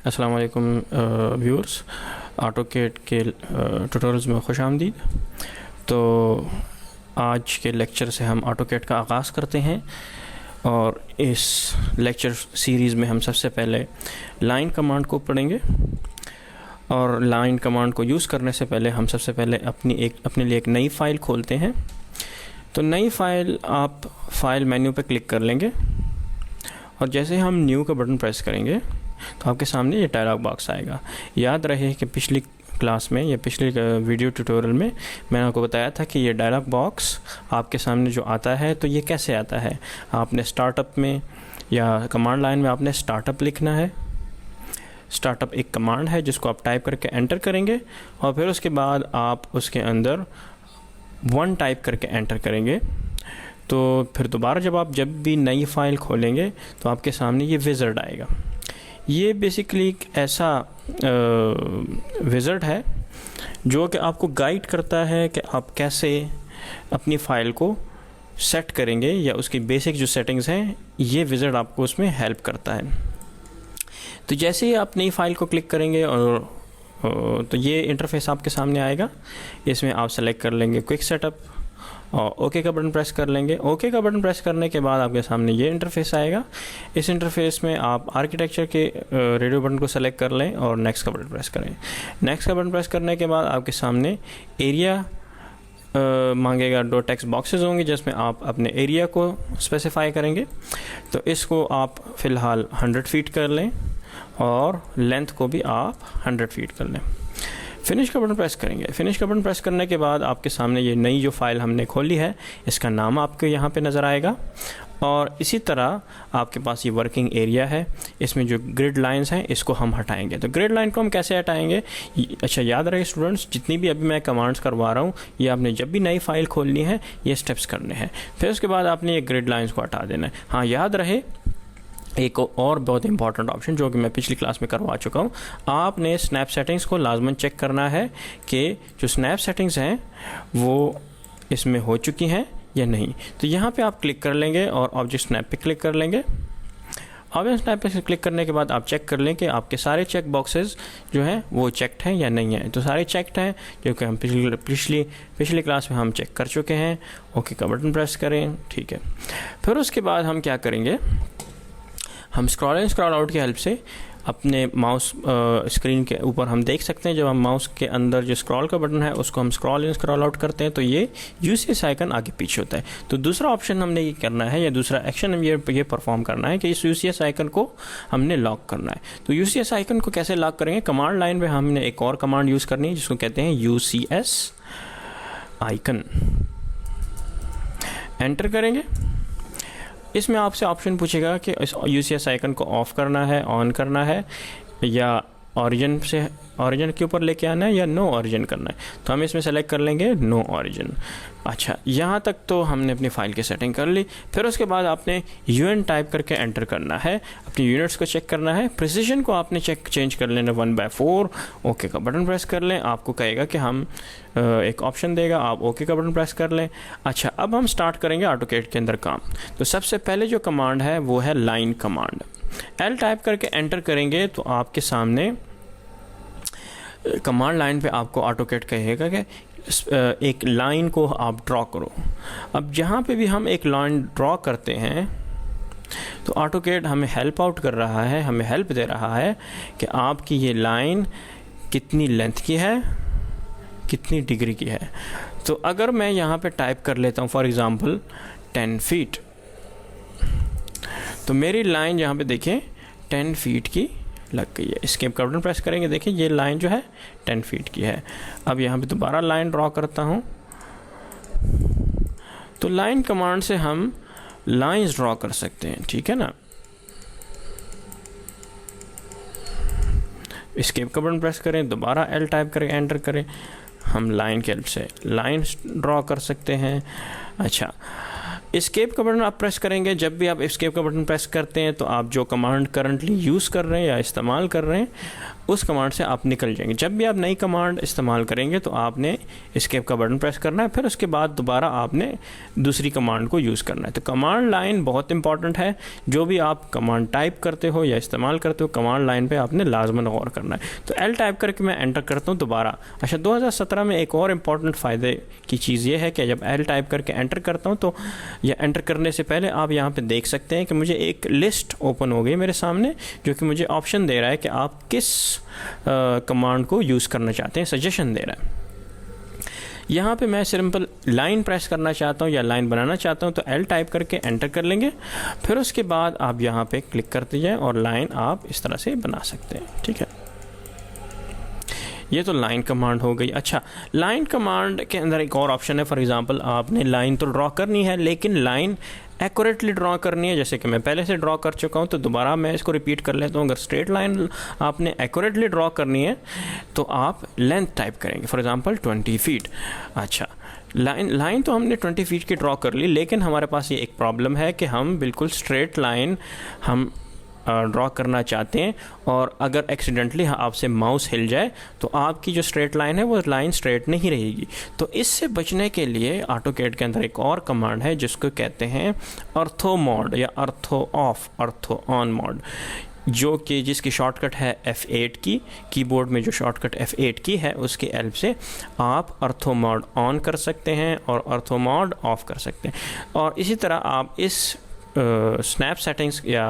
अस्सलाम वालेकुम viewers, AutoCAD के ट्यूटोरियल्स में खुश आमदीद। तो आज के लेक्चर से हम ऑटोकैड का आगाज़ करते हैं और इस लेक्चर सीरीज़ में हम सबसे पहले लाइन कमांड को पढ़ेंगे। और लाइन कमांड को यूज़ करने से पहले हम सबसे पहले अपने लिए एक नई फ़ाइल खोलते हैं। तो नई फ़ाइल आप फाइल मेन्यू पर क्लिक कर लेंगे और जैसे हम न्यू का बटन प्रेस करेंगे तो आपके सामने ये डायलॉग बॉक्स आएगा। याद रहे कि पिछली क्लास में या पिछले वीडियो ट्यूटोरियल में मैंने आपको बताया था कि ये डायलॉग बॉक्स आपके सामने जो आता है तो ये कैसे आता है। आपने स्टार्टअप में या कमांड लाइन में आपने स्टार्टअप लिखना है। स्टार्टअप एक कमांड है जिसको आप टाइप करके एंटर करेंगे और फिर उसके बाद आप उसके अंदर 1 टाइप करके एंटर करेंगे। तो फिर दोबारा जब भी नई फ़ाइल खोलेंगे तो आपके सामने ये विज़ार्ड आएगा। ये बेसिकली एक ऐसा विज़ार्ड है जो कि आपको गाइड करता है कि आप कैसे अपनी फ़ाइल को सेट करेंगे या उसकी बेसिक जो सेटिंग्स हैं, ये विज़ार्ड आपको उसमें हेल्प करता है। तो जैसे ही आप नई फ़ाइल को क्लिक करेंगे और तो ये इंटरफेस आपके सामने आएगा। इसमें आप सेलेक्ट कर लेंगे क्विक सेटअप और ओके का बटन प्रेस कर लेंगे। ओके का बटन प्रेस करने के बाद आपके सामने ये इंटरफेस आएगा। इस इंटरफेस में आप आर्किटेक्चर के रेडियो बटन को सेलेक्ट कर लें और नेक्स्ट का बटन प्रेस करें। नेक्स्ट का बटन प्रेस करने के बाद आपके सामने एरिया मांगेगा। 2 टेक्स्ट बॉक्सेस होंगे जिसमें आप अपने एरिया को स्पेसिफाई करेंगे। तो इसको आप फ़िलहाल 100 फीट कर लें और लेंथ को भी आप 100 फीट कर लें। फिनिश का बटन प्रेस करेंगे। फिनिश का बटन प्रेस करने के बाद आपके सामने ये नई जो फ़ाइल हमने खोली है इसका नाम आपको यहाँ पे नज़र आएगा। और इसी तरह आपके पास ये वर्किंग एरिया है। इसमें जो ग्रिड लाइंस हैं इसको हम हटाएंगे। तो ग्रिड लाइन को हम कैसे हटाएंगे? अच्छा, याद रहे स्टूडेंट्स, जितनी भी अभी मैं कमांड्स करवा रहा हूँ ये आपने जब भी नई फ़ाइल खोलनी है ये स्टेप्स करने हैं। फिर उसके बाद आपने ये ग्रिड लाइन्स को हटा देना है। हाँ, याद रहे एक और बहुत इंपॉर्टेंट ऑप्शन जो कि मैं पिछली क्लास में करवा चुका हूँ, आपने स्नैप सेटिंग्स को लाजमन चेक करना है कि जो स्नैप सेटिंग्स हैं वो इसमें हो चुकी हैं या नहीं। तो यहाँ पे आप क्लिक कर लेंगे और ऑब्जेक्ट स्नैप पे क्लिक कर लेंगे। ऑब्जेक्ट स्नैप पे क्लिक करने के बाद आप चेक कर लें कि आपके सारे चेक बॉक्सेस जो हैं वो चेक्ड हैं या नहीं है। तो सारे चेक्ड हैं जो कि हम पिछली क्लास में हम चेक कर चुके हैं। ओके का बटन प्रेस करें, ठीक है। फिर उसके बाद हम क्या करेंगे, हम स्क्रॉल इन स्क्रॉल आउट की हेल्प से अपने माउस स्क्रीन के ऊपर हम देख सकते हैं। जब हम माउस के अंदर जो स्क्रॉल का बटन है उसको हम स्क्रॉल इन स्क्रॉल आउट करते हैं तो ये यूसीएस आइकन आगे पीछे होता है। तो दूसरा ऑप्शन हमने ये करना है या दूसरा एक्शन हम ये परफॉर्म करना है कि इस यूसीएस आइकन को हमने लॉक करना है। तो यूसीएस आइकन को कैसे लॉक करेंगे? कमांड लाइन में हमने एक और कमांड यूज़ करनी है जिसको कहते हैं यूसीएस आइकन। एंटर करेंगे। इसमें आपसे ऑप्शन पूछेगा कि इस यूसीएस आइकन को ऑफ़ करना है, ऑन करना है या ओरिजिन के ऊपर लेके आना है या नो ओरिजिन करना है। तो हम इसमें सेलेक्ट कर लेंगे नो ओरिजिन। अच्छा, यहाँ तक तो हमने अपनी फ़ाइल की सेटिंग कर ली। फिर उसके बाद आपने यूएन टाइप करके एंटर करना है। अपनी यूनिट्स को चेक करना है। प्रिसीजन को आपने चेंज कर लेना 1/4। ओके का बटन प्रेस कर लें। आपको कहेगा कि हम एक ऑप्शन देगा, आप ओके का बटन प्रेस कर लें। अच्छा, अब हम स्टार्ट करेंगे ऑटोकैड के अंदर काम। तो सबसे पहले जो कमांड है वो है लाइन कमांड। एल टाइप करके एंटर करेंगे तो आपके सामने कमांड लाइन पे आपको ऑटोकैड कहेगा कि एक लाइन को आप ड्रॉ करो। अब जहाँ पे भी हम एक लाइन ड्रॉ करते हैं तो ऑटोकैड हमें हेल्प आउट कर रहा है, हमें हेल्प दे रहा है कि आपकी ये लाइन कितनी लेंथ की है, कितनी डिग्री की है। तो अगर मैं यहाँ पे टाइप कर लेता हूँ फॉर एग्ज़ाम्पल 10 फीट, तो मेरी लाइन यहाँ पे देखें 10 फीट की लग गई है। एस्केप का बटन प्रेस करेंगे, देखिए ये लाइन जो है 10 फीट की है। अब यहाँ पे दोबारा लाइन ड्रॉ करता हूँ। तो लाइन कमांड से हम लाइंस ड्रॉ कर सकते हैं, ठीक है ना। एस्केप का बटन प्रेस करें, दोबारा एल टाइप करें, एंटर करें, हम लाइन के हेल्प से लाइन ड्रॉ कर सकते हैं। अच्छा, एस्केप का बटन आप प्रेस करेंगे। जब भी आप एस्केप का बटन प्रेस करते हैं तो आप जो कमांड करंटली यूज़ कर रहे हैं या इस्तेमाल कर रहे हैं उस कमांड से आप निकल जाएंगे। जब भी आप नई कमांड इस्तेमाल करेंगे तो आपने एस्केप का बटन प्रेस करना है, फिर उसके बाद दोबारा आपने दूसरी कमांड को यूज़ करना है। तो कमांड लाइन बहुत इंपॉर्टेंट है। जो भी आप कमांड टाइप करते हो या इस्तेमाल करते हो, कमांड लाइन पे आपने लाजमन गौर करना है। तो एल टाइप करके मैं एंटर करता हूँ दोबारा। अच्छा, 2017 में एक और इम्पॉर्टेंट फ़ायदे की चीज़ ये है कि जब एल टाइप करके एंटर करता हूँ तो या एंटर करने से पहले आप यहाँ पे देख सकते हैं कि मुझे एक लिस्ट ओपन हो गई मेरे सामने, जो कि मुझे ऑप्शन दे रहा है कि आप किस कमांड को यूज़ करना चाहते हैं, सजेशन दे रहा है। यहाँ पे मैं सिंपल लाइन प्रेस करना चाहता हूँ या लाइन बनाना चाहता हूँ, तो एल टाइप करके एंटर कर लेंगे। फिर उसके बाद आप यहाँ पे क्लिक करते जाएँ और लाइन आप इस तरह से बना सकते हैं। ठीक है, ये तो लाइन कमांड हो गई। अच्छा, लाइन कमांड के अंदर एक और ऑप्शन है। फॉर एग्जांपल आपने लाइन तो ड्रॉ करनी है, लेकिन लाइन एक्यूरेटली ड्रॉ करनी है, जैसे कि मैं पहले से ड्रॉ कर चुका हूँ, तो दोबारा मैं इसको रिपीट कर लेता हूँ। अगर स्ट्रेट लाइन आपने एक्यूरेटली ड्रॉ करनी है तो आप लेंथ टाइप करेंगे, फॉर एग्जांपल 20 फीट। अच्छा, लाइन तो हमने 20 फीट की ड्रॉ कर ली, लेकिन हमारे पास ये एक प्रॉब्लम है कि हम बिल्कुल स्ट्रेट लाइन हम ड्रॉ करना चाहते हैं, और अगर एक्सीडेंटली आपसे माउस हिल जाए तो आपकी जो स्ट्रेट लाइन है वो लाइन स्ट्रेट नहीं रहेगी। तो इससे बचने के लिए AutoCAD के अंदर एक और कमांड है जिसको कहते हैं ऑर्थो मोड या ortho of, ortho on mode, जो कि जिसकी शॉर्टकट है F8 की। कीबोर्ड में जो शॉर्टकट F8 की है उसकी हेल्प से आप ऑर्थो मोड ऑन कर सकते हैं और ऑर्थो मोड ऑफ कर सकते हैं। और इसी तरह आप इस स्नैप सेटिंग्स या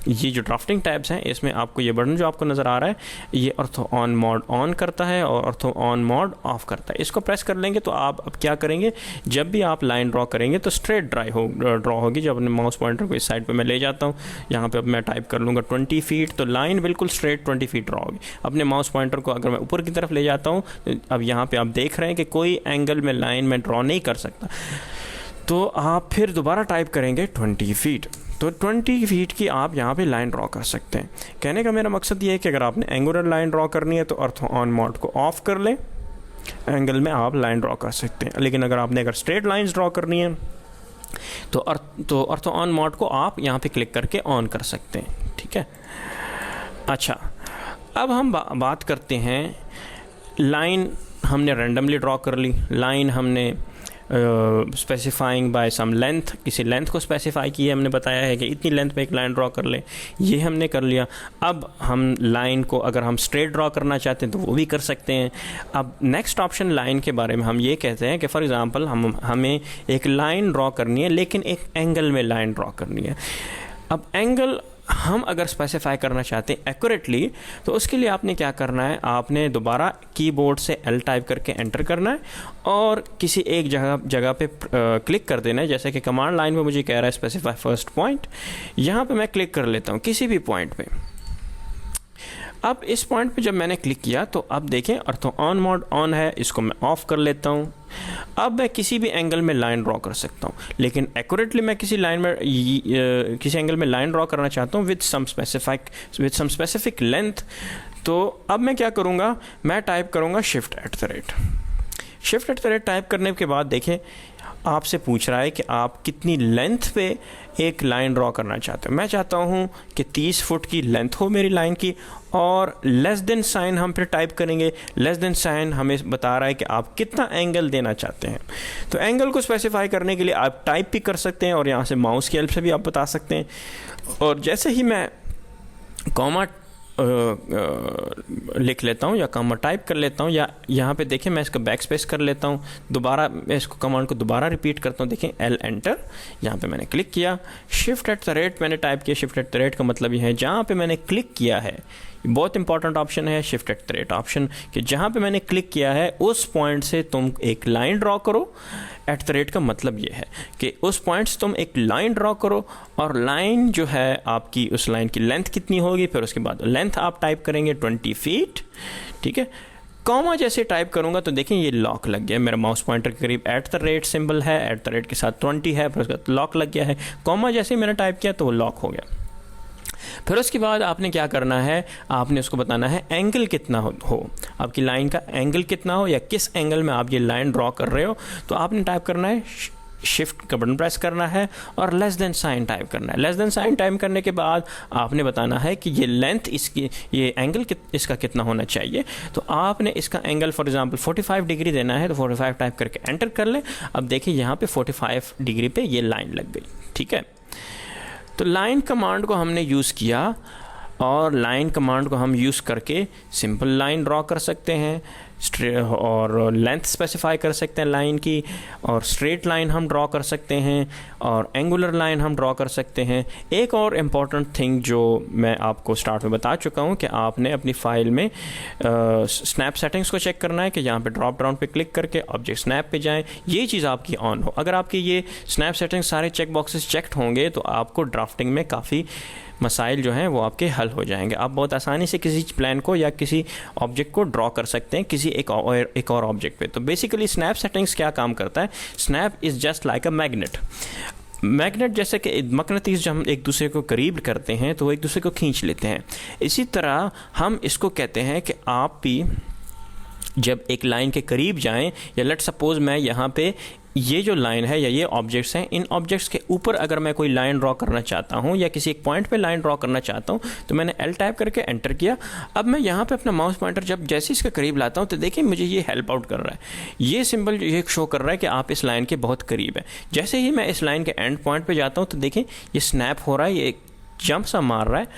ये जो ड्राफ्टिंग टैब्स हैं, इसमें आपको ये बटन जो आपको नज़र आ रहा है, ये ऑर्थो ऑन मोड ऑन करता है और ऑर्थो ऑन मोड ऑफ करता है। इसको प्रेस कर लेंगे तो आप अब क्या करेंगे, जब भी आप लाइन ड्रॉ करेंगे तो स्ट्रेट ड्रॉ होगी। जब अपने माउस पॉइंटर को इस साइड पे मैं ले जाता हूँ, यहाँ पे अब मैं टाइप कर लूँगा 20 फीट, तो लाइन बिल्कुल स्ट्रेट 20 फीट ड्रॉ होगी। अपने माउस पॉइंटर को अगर मैं ऊपर की तरफ ले जाता हूँ, अब यहाँ पर आप देख रहे हैं कि कोई एंगल में लाइन में ड्रॉ नहीं कर सकता। तो आप फिर दोबारा टाइप करेंगे 20 फीट, तो 20 फीट की आप यहाँ पे लाइन ड्रॉ कर सकते हैं। कहने का मेरा मकसद ये है कि अगर आपने एंगुलर लाइन ड्रॉ करनी है तो ऑर्थो ऑन मोड को ऑफ कर लें, एंगल में आप लाइन ड्रॉ कर सकते हैं। लेकिन अगर स्ट्रेट लाइंस ड्रॉ करनी है तो ऑर्थो ऑन मोड को आप यहाँ पे क्लिक करके ऑन कर सकते हैं। ठीक है, अच्छा, अब हम बात करते हैं लाइन हमने रैंडमली ड्रॉ कर ली, लाइन हमने स्पेसिफाइंग बाय सम लेंथ, किसी लेंथ को स्पेसिफाई किया, हमने बताया है कि इतनी लेंथ पे एक लाइन ड्रॉ कर ले, ये हमने कर लिया। अब हम लाइन को अगर हम स्ट्रेट ड्रॉ करना चाहते हैं तो वो भी कर सकते हैं। अब नेक्स्ट ऑप्शन लाइन के बारे में हम ये कहते हैं कि फॉर एग्जांपल हमें एक लाइन ड्रॉ करनी है, लेकिन एक एंगल में लाइन ड्रॉ करनी है। अब एंगल हम अगर स्पेसिफाई करना चाहते हैं एक्यूरेटली, तो उसके लिए आपने क्या करना है, आपने दोबारा कीबोर्ड से एल टाइप करके एंटर करना है और किसी एक जगह पे क्लिक कर देना है। जैसे कि कमांड लाइन में मुझे कह रहा है स्पेसिफाई फर्स्ट पॉइंट, यहाँ पे मैं क्लिक कर लेता हूँ किसी भी पॉइंट पे। अब इस पॉइंट पे जब मैंने क्लिक किया तो अब देखें ऑर्थो ऑन मोड ऑन है, इसको मैं ऑफ कर लेता हूँ। अब मैं किसी भी एंगल में लाइन ड्रॉ कर सकता हूँ, लेकिन एक्यूरेटली मैं किसी किसी एंगल में लाइन ड्रॉ करना चाहता हूँ विद सम स्पेसिफिक लेंथ। तो अब मैं क्या करूँगा, मैं टाइप करूँगा shift@। टाइप करने के बाद देखें आपसे पूछ रहा है कि आप कितनी लेंथ पे एक लाइन ड्रॉ करना चाहते हो। मैं चाहता हूँ कि 30 फुट की लेंथ हो मेरी लाइन की, और लेस देन साइन हम फिर टाइप करेंगे। लेस देन साइन हमें बता रहा है कि आप कितना एंगल देना चाहते हैं। तो एंगल को स्पेसिफाई करने के लिए आप टाइप भी कर सकते हैं और यहाँ से माउस की हेल्प से भी आप बता सकते हैं। और जैसे ही मैं कॉमा लिख लेता हूँ या कॉमा टाइप कर लेता हूँ, या यहाँ पे देखें मैं इसका बैक स्पेस कर लेता हूँ, दोबारा मैं इसको कमांड को दोबारा रिपीट करता हूँ। देखें एल एंटर, यहाँ पे मैंने क्लिक किया, shift@ मैंने टाइप किया। shift@ का मतलब ये है जहाँ पे मैंने क्लिक किया है, बहुत इंपॉर्टेंट ऑप्शन है shift@ ऑप्शन, कि जहाँ पे मैंने क्लिक किया है उस पॉइंट से तुम एक लाइन ड्रॉ करो। @ का मतलब ये है कि उस पॉइंट से तुम एक लाइन ड्रॉ करो, और लाइन जो है आपकी, उस लाइन की लेंथ कितनी होगी, फिर उसके बाद लेंथ आप टाइप करेंगे 20 फीट। ठीक है, कॉमा जैसे टाइप करूंगा तो देखें ये लॉक लग गया, मेरा माउस पॉइंटर के करीब @ सिंबल है, @ के साथ 20 है, फिर उसके बाद लॉक लग गया है। कॉमा जैसे ही मैंने टाइप किया तो वो लॉक हो गया। फिर उसके बाद आपने क्या करना है, आपने उसको बताना है एंगल कितना हो, आपकी लाइन का एंगल कितना हो, या किस एंगल में आप ये लाइन ड्रॉ कर रहे हो। तो आपने टाइप करना है शिफ्ट का बटन प्रेस करना है और लेस देन साइन टाइप करना है। लेस देन साइन टाइप करने के बाद आपने बताना है कि ये लेंथ इसकी, ये एंगल इसका कितना होना चाहिए। तो आपने इसका एंगल फॉर एग्जांपल 45 डिग्री देना है, तो 45 टाइप करके एंटर कर लें। अब देखिए यहाँ पे 45 डिग्री पे ये लाइन लग गई, ठीक है। तो लाइन कमांड को हमने यूज़ किया और लाइन कमांड को हम यूज़ करके सिंपल लाइन ड्रॉ कर सकते हैं और लेंथ स्पेसिफाई कर सकते हैं लाइन की, और स्ट्रेट लाइन हम ड्रॉ कर सकते हैं और एंगुलर लाइन हम ड्रॉ कर सकते हैं। एक और इम्पॉर्टेंट थिंग जो मैं आपको स्टार्ट में बता चुका हूँ कि आपने अपनी फ़ाइल में स्नैप सेटिंग्स को चेक करना है कि यहाँ पे ड्रॉप डाउन पे क्लिक करके ऑब्जेक्ट स्नैप पे जाएं, ये चीज़ आपकी ऑन हो। अगर आपकी ये स्नैप सेटिंग्स सारे चेक बॉक्सेस चेक्ड होंगे तो आपको ड्राफ्टिंग में काफ़ी मसाइल जो हैं वो आपके हल हो जाएंगे। आप बहुत आसानी से किसी प्लान को या किसी ऑब्जेक्ट को ड्रॉ कर सकते हैं किसी एक और ऑब्जेक्ट पे। तो बेसिकली स्नैप सेटिंग्स क्या काम करता है, snap is just like a magnet जैसे कि मकनातीस जब हम एक दूसरे को करीब करते हैं तो वो एक दूसरे को खींच लेते हैं, इसी तरह हम इसको कहते हैं कि आप भी जब एक लाइन के करीब जाएं, या लेट सपोज मैं यहाँ पे ये जो लाइन है या ये ऑब्जेक्ट्स हैं, इन ऑब्जेक्ट्स के ऊपर अगर मैं कोई लाइन ड्रॉ करना चाहता हूँ या किसी एक पॉइंट पे लाइन ड्रॉ करना चाहता हूँ तो मैंने एल टाइप करके एंटर किया। अब मैं यहाँ पे अपना माउस पॉइंटर जब जैसे इसके करीब लाता हूँ तो देखिए मुझे ये हेल्प आउट कर रहा है, ये सिंबल ये शो कर रहा है कि आप इस लाइन के बहुत करीब है। जैसे ही मैं इस लाइन के एंड पॉइंट पर जाता हूँ तो देखिए ये स्नैप हो रहा है, ये एक जंप सा मार रहा है,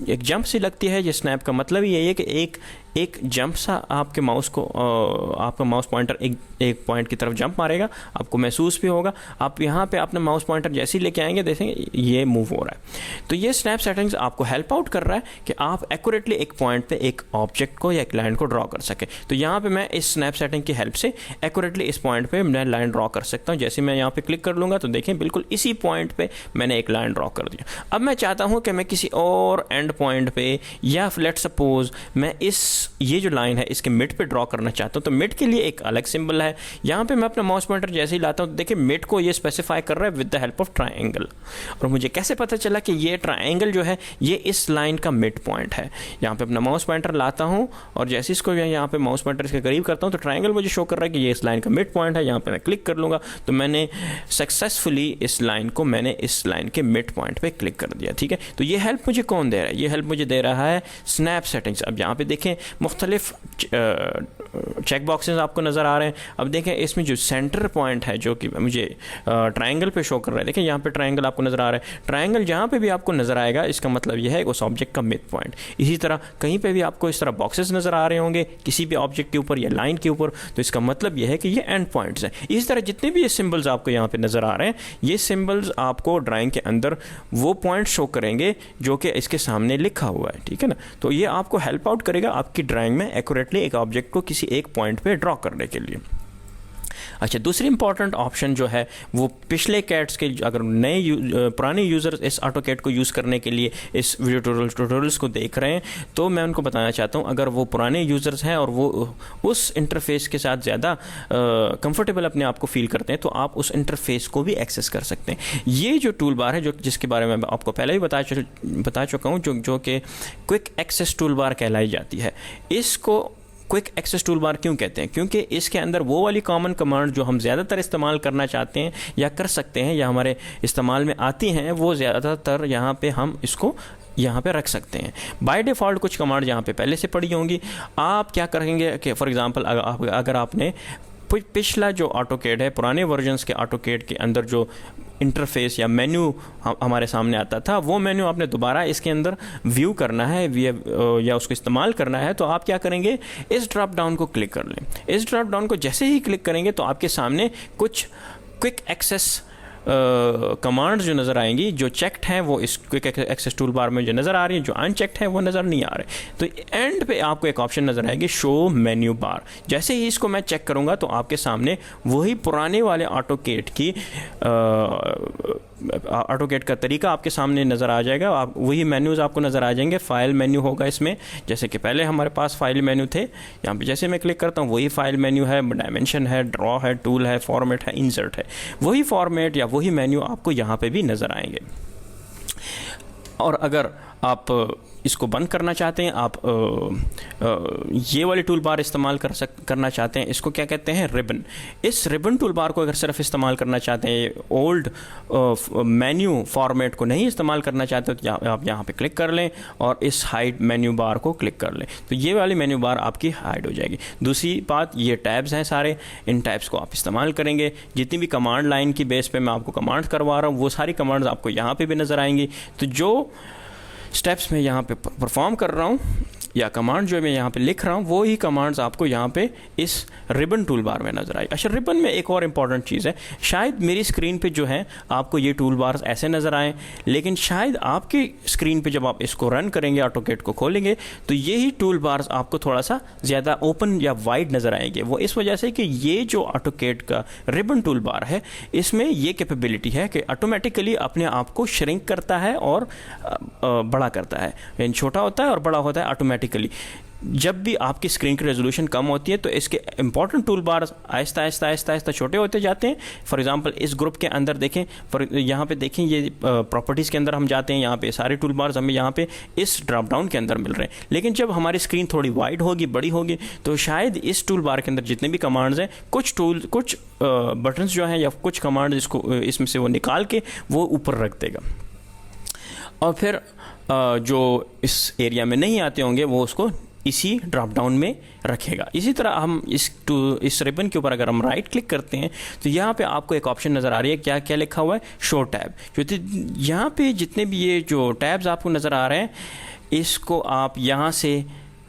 एक जंप सी लगती है। ये स्नैप का मतलब ये है कि एक जंप सा आपके माउस को आपका माउस पॉइंटर एक पॉइंट की तरफ जंप मारेगा, आपको महसूस भी होगा। आप यहाँ पे अपना माउस पॉइंटर जैसे ही लेके आएंगे देखेंगे ये मूव हो रहा है। तो ये स्नैप सेटिंग्स आपको हेल्प आउट कर रहा है कि आप एक्यूरेटली एक पॉइंट पे एक ऑब्जेक्ट को या एक लाइन को ड्रॉ कर सके। तो यहाँ पे मैं इस स्नैप सेटिंग की हेल्प से एक्यूरेटली इस पॉइंट पे मैं लाइन ड्रॉ कर सकता हूँ। जैसे मैं यहाँ पे क्लिक कर लूँगा तो देखें बिल्कुल इसी पॉइंट पे मैंने एक लाइन ड्रॉ कर दिया। अब मैं चाहता हूँ कि मैं किसी और एंड पॉइंट पे या लेट सपोज मैं ये जो लाइन है इसके मिड पे ड्रॉ करना चाहता हूँ, तो मिड के लिए एक अलग सिंबल है। यहाँ पे मैं अपना माउस पॉइंटर जैसे ही लाता हूँ तो देखिए मिड को ये स्पेसिफाई कर रहा है with the help of triangle. और मुझे कैसे पता चला कि ये ट्रायंगल जो है ये इस लाइन का मिड पॉइंट है। यहाँ पे अपना माउस पॉइंटर लाता हूँ और जैसे इसको यहाँ पे माउस पॉइंटर इसके करीब करता हूँ तो ट्रायंगल मुझे शो कर रहा है कि ये इस लाइन का मिड पॉइंट है। यहाँ पे मैं क्लिक कर लूँगा तो मैंने सक्सेसफुली इस लाइन को मैंने इस लाइन के मिड पॉइंट पे क्लिक कर दिया, ठीक है। तो ये हेल्प मुझे कौन दे रहा है, ये हेल्प मुझे दे रहा है स्नैप सेटिंग्स। अब यहाँ पे देखें मुख्तलिफ चेक बॉक्सेस आपको नज़र आ रहे हैं। अब देखें इसमें जो सेंटर पॉइंट है जो कि मुझे ट्रायंगल पे शो कर रहा है, देखें यहाँ पे ट्रायंगल आपको नज़र आ रहा है। ट्रायंगल जहाँ पे भी आपको नज़र आएगा इसका मतलब यह है उस ऑब्जेक्ट का मिड पॉइंट। इसी तरह कहीं पे भी आपको इस तरह बॉक्सेस नज़र आ रहे होंगे किसी भी ऑब्जेक्ट के ऊपर या लाइन के ऊपर, तो इसका मतलब यह है कि ये एंड पॉइंट्स हैं। इसी तरह जितने भी ये सिम्बल्स आपको यहाँ पे नज़र आ रहे हैं, ये सिम्बल्स आपको ड्राइंग के अंदर वो पॉइंट शो करेंगे जो कि इसके सामने लिखा हुआ है, ठीक है ना। तो ये आपको हेल्प आउट करेगा आपकी ड्राइंग में एक्यूरेटली एक ऑब्जेक्ट को किसी एक पॉइंट पे ड्रॉ करने के लिए। अच्छा, दूसरी इंपॉर्टेंट ऑप्शन जो है वो पिछले कैट्स के, अगर पुराने यूज़र्स इस ऑटोकैड को यूज़ करने के लिए इस वीडियो ट्यूटोरियल्स को देख रहे हैं तो मैं उनको बताना चाहता हूं, अगर वो पुराने यूज़र्स हैं और वो उस इंटरफेस के साथ ज़्यादा कंफर्टेबल अपने आप को फील करते हैं तो आप उस इंटरफेस को भी एक्सेस कर सकते हैं। ये जो टूल बार है जिसके बारे में आपको पहले भी बता चुका हूँ, जो कि क्विक एक्सेस टूल बार कहलाई जाती है। इसको क्विक एक्सेस टूल बार क्यों कहते हैं? क्योंकि इसके अंदर वो वाली कॉमन कमांड जो हम ज़्यादातर इस्तेमाल करना चाहते हैं या कर सकते हैं या हमारे इस्तेमाल में आती हैं, वो ज़्यादातर यहाँ पे हम इसको यहाँ पे रख सकते हैं। बाय डिफ़ॉल्ट कुछ कमांड यहाँ पे पहले से पड़ी होंगी। आप क्या करेंगे कि फॉर एग्ज़ाम्पल अगर आपने पिछला जो ऑटोकैड है, पुराने वर्जन्स के ऑटोकैड के अंदर जो इंटरफेस या मेन्यू हमारे सामने आता था, वो मेन्यू आपने दोबारा इसके अंदर व्यू करना है या उसको इस्तेमाल करना है, तो आप क्या करेंगे, इस ड्रॉप डाउन को क्लिक कर लें। इस ड्रॉप डाउन को जैसे ही क्लिक करेंगे तो आपके सामने कुछ क्विक एक्सेस कमांड्स जो नज़र आएंगी, जो चेक्ड हैं वो इस क्विक एक्सेस टूल बार में जो नज़र आ रही है, जो अनचेक्ड है वो नज़र नहीं आ रहे। तो एंड पे आपको एक ऑप्शन नज़र आएगी शो मेन्यू बार। जैसे ही इसको मैं चेक करूँगा तो आपके सामने वही पुराने वाले ऑटोकैड की ऑटोकैड का तरीका आपके सामने नज़र आ जाएगा। आप वही मेन्यूज़ आपको नज़र आ जाएंगे। फ़ाइल मेन्यू होगा इसमें, जैसे कि पहले हमारे पास फाइल मेन्यू थे। यहाँ पे जैसे मैं क्लिक करता हूँ वही फाइल मेन्यू है, डायमेंशन है, ड्रॉ है, टूल है, फॉर्मेट है, इंसर्ट है। वही फॉर्मेट या वही मेन्यू आपको यहाँ पे भी नज़र आएंगे। और अगर आप इसको बंद करना चाहते हैं, आप ये वाली टूल बार इस्तेमाल करना चाहते हैं, इसको क्या कहते हैं, रिबन। इस रिबन टूल बार को अगर सिर्फ इस्तेमाल करना चाहते हैं, ओल्ड मेन्यू फॉर्मेट को नहीं इस्तेमाल करना चाहते तो आप यहाँ पे क्लिक कर लें और इस हाइड मेन्यू बार को क्लिक कर लें, तो ये वाली मेन्यू बार आपकी हाइड हो जाएगी। दूसरी बात, ये टैब्स हैं सारे, इन टैब्स को आप इस्तेमाल करेंगे। जितनी भी कमांड लाइन की बेस पे मैं आपको कमांड करवा रहा हूँ वो सारी कमांड्स आपको यहाँ पे भी नज़र आएंगी। तो जो स्टेप्स मैं यहाँ पे परफॉर्म कर रहा हूँ या कमांड जो मैं यहाँ पे लिख रहा हूँ वो ही कमांड्स आपको यहाँ पे इस रिबन टूल बार में नज़र आई। अच्छा, रिबन में एक और इम्पॉर्टेंट चीज़ है, शायद मेरी स्क्रीन पे जो है आपको ये टूल बार्स ऐसे नज़र आए, लेकिन शायद आपकी स्क्रीन पे जब आप इसको रन करेंगे, ऑटोकेड को खोलेंगे, तो यही टूल बार्स आपको थोड़ा सा ज़्यादा ओपन या वाइड नज़र आएंगे। वो इस वजह से कि ये जो ऑटोकेड का रिबन टूल बार है, इसमें ये कैपेबिलिटी है कि ऑटोमेटिकली अपने आप को श्रिंक करता है और बड़ा करता है, यानी छोटा होता है और बड़ा होता है ऑटोमेटिकली। जब भी आपकी स्क्रीन की रेजोल्यूशन कम होती है तो इसके important tool bar Aahista Aahista Aahista Aahista छोटे होते जाते हैं। फॉर एग्जांपल इस ग्रुप के अंदर देखें, यहाँ पे देखें, ये प्रॉपर्टीज़ के अंदर हम जाते हैं, यहाँ पे सारे टूल बार्स हमें यहाँ पे इस ड्रॉप डाउन के अंदर मिल रहे हैं। लेकिन जब हमारी स्क्रीन थोड़ी वाइड होगी, बड़ी होगी, तो शायद इस टूल बार के अंदर जितने भी कमांड्स हैं, कुछ बटन्स जो हैं या कुछ कमांड इसमें से वो निकाल के वो ऊपर रख देगा, और फिर जो इस एरिया में नहीं आते होंगे वो उसको इसी ड्रॉप डाउन में रखेगा। इसी तरह हम इस रिबन के ऊपर अगर हम राइट क्लिक करते हैं तो यहाँ पे आपको एक ऑप्शन नज़र आ रही है, क्या क्या लिखा हुआ है, शो टैब। जो यहाँ पे जितने भी ये जो टैब्स आपको नज़र आ रहे हैं, इसको आप यहाँ से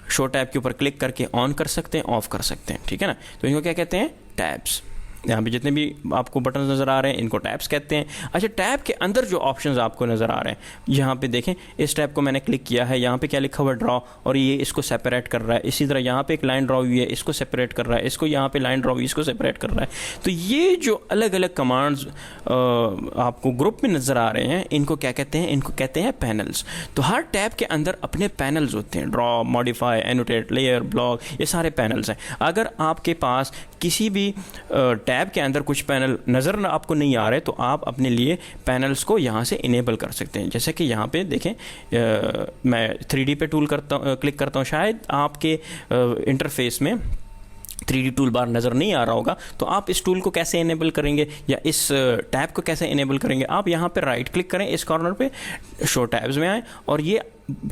शो टैब के ऊपर क्लिक करके ऑन कर सकते हैं, ऑफ कर सकते हैं, ठीक है ना। तो इनको क्या कहते हैं, टैब्स। यहाँ पे जितने भी आपको बटन नज़र आ रहे हैं इनको टैब्स कहते हैं। अच्छा, टैब के अंदर जो ऑप्शंस आपको नज़र आ रहे हैं, यहाँ पे देखें, इस टैब को मैंने क्लिक किया है, यहाँ पे क्या लिखा हुआ है, ड्रॉ, और ये इसको सेपरेट कर रहा है। इसी तरह यहाँ पे एक लाइन ड्रॉ हुई है, इसको सेपरेट कर रहा है, इसको यहाँ पे लाइन ड्रॉ हुई, इसको सेपरेट कर रहा है। तो ये जो अलग अलग कमांड्स आपको ग्रुप में नज़र आ रहे हैं, इनको क्या कहते हैं, इनको कहते हैं पैनल्स। तो हर टैब के अंदर अपने पैनल्स होते हैं, draw, modify, annotate, layer, block, ये सारे पैनल्स हैं। अगर आपके पास किसी भी टैब के अंदर कुछ पैनल नज़र आपको नहीं आ रहे तो आप अपने लिए पैनल्स को यहाँ से इनेबल कर सकते हैं। जैसे कि यहाँ पे देखें, मैं 3D पे क्लिक करता हूँ, शायद आपके इंटरफेस में 3D टूल बार नज़र नहीं आ रहा होगा, तो आप इस टूल को कैसे इनेबल करेंगे या इस टैब को कैसे इनेबल करेंगे। आप यहाँ पे राइट क्लिक करें, इस कॉर्नर पे शो टैब्स में आए और ये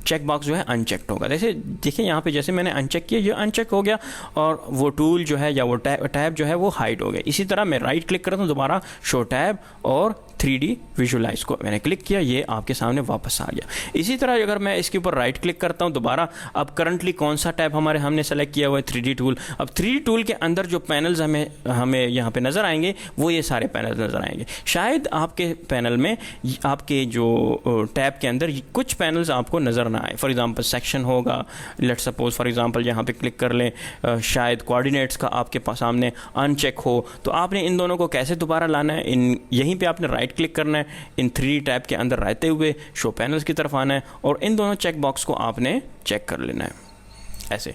चेक बॉक्स जो है अनचेक्ड होगा। जैसे देखिए यहाँ पे, जैसे मैंने अनचेक किया, ये अनचेक हो गया और वो टूल जो है या वो टैब जो है वो हाइड हो गया। इसी तरह मैं राइट क्लिक करता हूँ, दोबारा शो टैब और 3D विजुलाइज को मैंने क्लिक किया, ये आपके सामने वापस आ गया। इसी तरह अगर मैं इसके ऊपर राइट क्लिक करता हूँ दोबारा, अब करंटली कौन सा टैब हमने सेलेक्ट किया हुआ है, 3D टूल। अब 3D टूल के अंदर जो पैनल्स हमें यहाँ पे नज़र आएंगे वो ये सारे पैनल्स नज़र आएंगे। शायद आपके पैनल में, आपके जो टैब के अंदर कुछ पैनल्स आपको नज़र ना आए। फॉर एग्जांपल सेक्शन होगा, लेट सपोज फॉर एग्जांपल यहाँ पे क्लिक कर लें, शायद कोऑर्डिनेट्स का आपके सामने अनचेक हो, तो आपने इन दोनों को कैसे दोबारा लाना है, यहीं पे आपने राइट क्लिक करना है, इन 3D टैब के अंदर रहते हुए शो पैनल्स की तरफ आना है और इन दोनों चेक बॉक्स को आपने चेक कर लेना है ऐसे।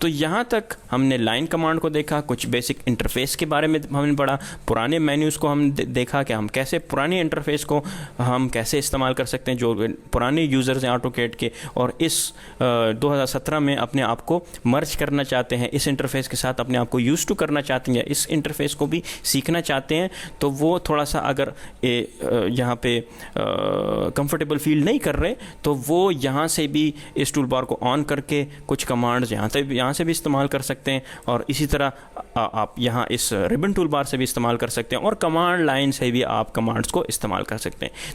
तो यहाँ तक हमने लाइन कमांड को देखा, कुछ बेसिक इंटरफेस के बारे में हमने पढ़ा, पुराने मेन्यूज़ को हम देखा कि हम कैसे पुराने इंटरफेस को हम कैसे इस्तेमाल कर सकते हैं, जो पुराने यूज़र्स हैं ऑटोकेड के, और इस 2017 में अपने आप को मर्ज करना चाहते हैं, इस इंटरफेस के साथ अपने आप को यूज़ टू करना चाहते हैं या इस इंटरफेस को भी सीखना चाहते हैं, तो वो थोड़ा सा अगर यहाँ पे कंफर्टेबल फील नहीं कर रहे तो वो यहाँ से भी इस टूल बार को ऑन करके कुछ कमांड्स यहाँ से भी इस्तेमाल कर सकते हैं, और इसी तरह आप यहाँ इस रिबन टूल बार से भी इस्तेमाल कर सकते हैं, और कमांड लाइन से भी आप कमांड्स को इस्तेमाल कर सकते हैं।